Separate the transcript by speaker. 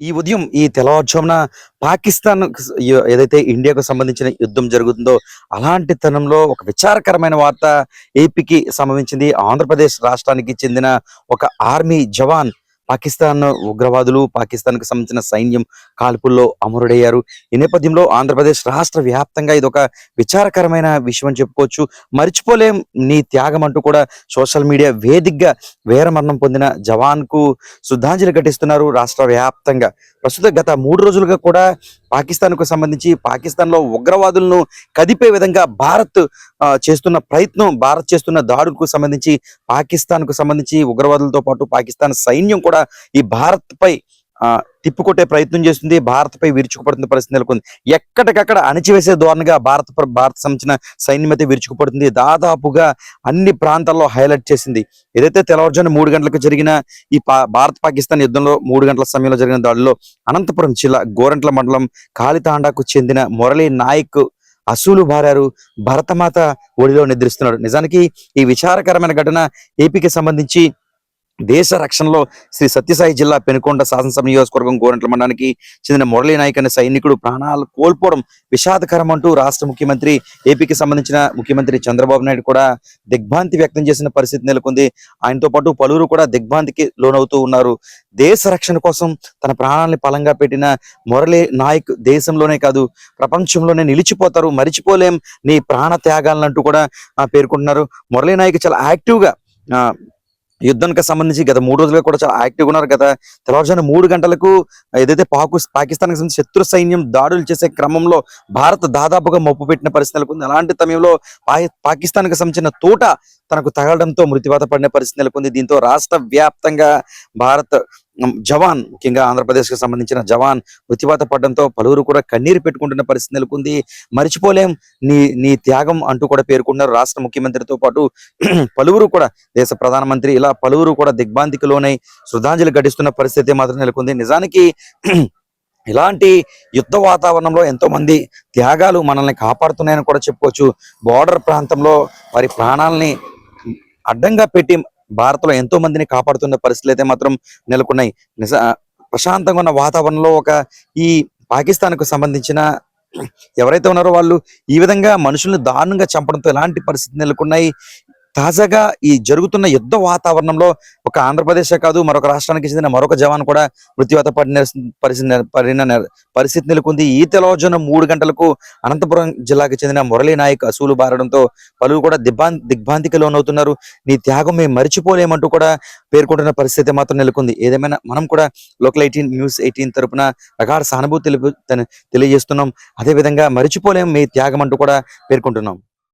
Speaker 1: ఈ ఉదయం ఈ తెల్లవారుజామున పాకిస్తాన్ ఏదైతే ఇండియాకు సంబంధించిన యుద్ధం జరుగుతుందో అలాంటి తరుణంలో ఒక విచారకరమైన వార్త ఏపీకి సంబంధించింది. ఆంధ్రప్రదేశ్ రాష్ట్రానికి చెందిన ఒక ఆర్మీ జవాన్ పాకిస్తాన్ ఉగ్రవాదులు పాకిస్తాన్‌కి సంబంధించిన సైన్యం కాల్పుల్లో అమరుడయ్యారు. ఈ నేపథ్యంలో ఆంధ్రప్రదేశ్ రాష్ట్ర వ్యాప్తంగా ఇదొక విచారకరమైన విషయం అని చెప్పుకోవచ్చు. మర్చిపోలేం నీ త్యాగం అంటూ కూడా సోషల్ మీడియా వేదికగా వీరమరణం పొందిన జవాన్‌కు శ్రద్ధాంజలి ఘటిస్తున్నారు రాష్ట్ర వ్యాప్తంగా. ప్రస్తుతం గత 3 రోజులుగా కూడా పాకిస్తాన్‌కు సంబంధించి పాకిస్తాన్‌లో ఉగ్రవాదులను కదిపే విధంగా భారత్ చేస్తున్న ప్రయత్నం, భారత్ చేస్తున్న దాడులకు సంబంధించి పాకిస్తాన్‌కు సంబంధించి ఉగ్రవాదులతో పాటు పాకిస్తాన్ సైన్యం కూడా ఈ భారత్‌పై తిప్పికొట్టే ప్రయత్నం చేస్తుంది. భారత్‌పై విరుచుకుపడుతున్న పరిస్థితి నెలకొంది. ఎక్కడికక్కడ అణిచివేసే ధోరణిగా భారత్ సంబంధించిన సైన్యం అయితే విరుచుకుపడుతుంది. దాదాపుగా అన్ని ప్రాంతాల్లో హైలైట్ చేసింది. ఏదైతే తెల్లవారుజామున 3 గంటలకు జరిగిన ఈ భారత్ పాకిస్తాన్ యుద్ధంలో 3 గంటల సమయంలో జరిగిన దాడిలో అనంతపురం జిల్లా గోరంట్ల మండలం కాళితాండాకు చెందిన మురళీ నాయక్ అసూలు బారారు. భరతమాత ఒడిలో నిద్రిస్తున్నాడు. నిజానికి ఈ విచారకరమైన ఘటన ఏపీకి సంబంధించి దేశ రక్షణలో శ్రీ సత్యసాయి జిల్లా పెనుకొండ శాసనసభ నియోజకవర్గం గోరంట్ల మండలానికి చెందిన మురళీ నాయక్ అనే సైనికుడు ప్రాణాలు కోల్పోవడం విషాదకరం అంటూ రాష్ట్ర ముఖ్యమంత్రి, ఏపీకి సంబంధించిన ముఖ్యమంత్రి చంద్రబాబు నాయుడు కూడా దిగ్భ్రాంతి వ్యక్తం చేసిన పరిస్థితి నెలకొంది. ఆయనతో పాటు పలువురు కూడా దిగ్భ్రాంతికి లోనవుతూ ఉన్నారు. దేశ రక్షణ కోసం తన ప్రాణాలని పలంగా పెట్టిన మురళీ నాయక్ దేశంలోనే కాదు ప్రపంచంలోనే నిలిచిపోతారు. మరిచిపోలేం నీ ప్రాణ త్యాగాలంటూ కూడా పేర్కొంటున్నారు. మురళీ నాయక్ చాలా యాక్టివ్గా యుద్ధానికి సంబంధించి గత 3 రోజులుగా కూడా చాలా యాక్టివ్గా ఉన్నారు. గత తెల్లవారుజామున 3 గంటలకు ఏదైతే పాకిస్తాన్కి సంబంధించి శత్రు సైన్యం దాడులు చేసే క్రమంలో భారత్ దాదాపుగా మప్పు పెట్టిన పరిస్థితి నెలకొంది. అలాంటి సమయంలో పాకిస్తాన్కి సంబంధించిన తోట తనకు తగలడంతో మృత్యువాత పడిన పరిస్థితి నెలకొంది. దీంతో రాష్ట్ర వ్యాప్తంగా భారత్ జవాన్, ముఖ్యంగా ఆంధ్రప్రదేశ్కి సంబంధించిన జవాన్ మృత్యువాత పడడంతో పలువురు కూడా కన్నీరు పెట్టుకుంటున్న పరిస్థితి నెలకొంది. మరిచిపోలేం నీ త్యాగం అంటూ కూడా పేర్కొన్నారు. రాష్ట్ర ముఖ్యమంత్రితో పాటు పలువురు కూడా, దేశ ప్రధానమంత్రి, ఇలా పలువురు కూడా దిగ్భ్రాంతికి లోనై శ్రద్ధాంజలి ఘటిస్తున్న పరిస్థితి మాత్రం నెలకొంది. నిజానికి ఇలాంటి యుద్ధ వాతావరణంలో ఎంతో మంది త్యాగాలు మనల్ని కాపాడుతున్నాయని కూడా చెప్పుకోవచ్చు. బోర్డర్ ప్రాంతంలో వారి ప్రాణాలని అడ్డంగా పెట్టి భారత్లో ఎంతో మందిని కాపాడుతున్న పరిస్థితులు అయితే మాత్రం నెలకొన్నాయి. ప్రశాంతంగా ఉన్న వాతావరణంలో ఈ పాకిస్తాన్కు సంబంధించిన ఎవరైతే ఉన్నారో వాళ్ళు ఈ విధంగా మనుషుల్ని దారుణంగా చంపడంతో ఎలాంటి పరిస్థితులు నెలకొన్నాయి. తాజాగా ఈ జరుగుతున్న యుద్ధ వాతావరణంలో ఒక ఆంధ్రప్రదేశే కాదు మరొక రాష్ట్రానికి చెందిన మరొక జవాన్ కూడా మృత్యువాత పడిన పరిస్థితి నెలకొంది. ఈ తెల్లవారుజామున 3 గంటలకు అనంతపురం జిల్లాకు చెందిన మురళీ నాయక్ అసూలు బారడంతో పలువురు కూడా దిగ్భ్రాంతికి లోనవుతున్నారు. నీ త్యాగం మేము మరిచిపోలేమంటూ కూడా పేర్కొంటున్న పరిస్థితి మాత్రం నెలకొంది. ఏదేమైనా మనం కూడా లోకల్ 18 న్యూస్ 18 తరపున ప్రగాఢ సానుభూతి తెలియజేస్తున్నాం. అదేవిధంగా మరిచిపోలేం మీ త్యాగం అంటూ కూడా పేర్కొంటున్నాం.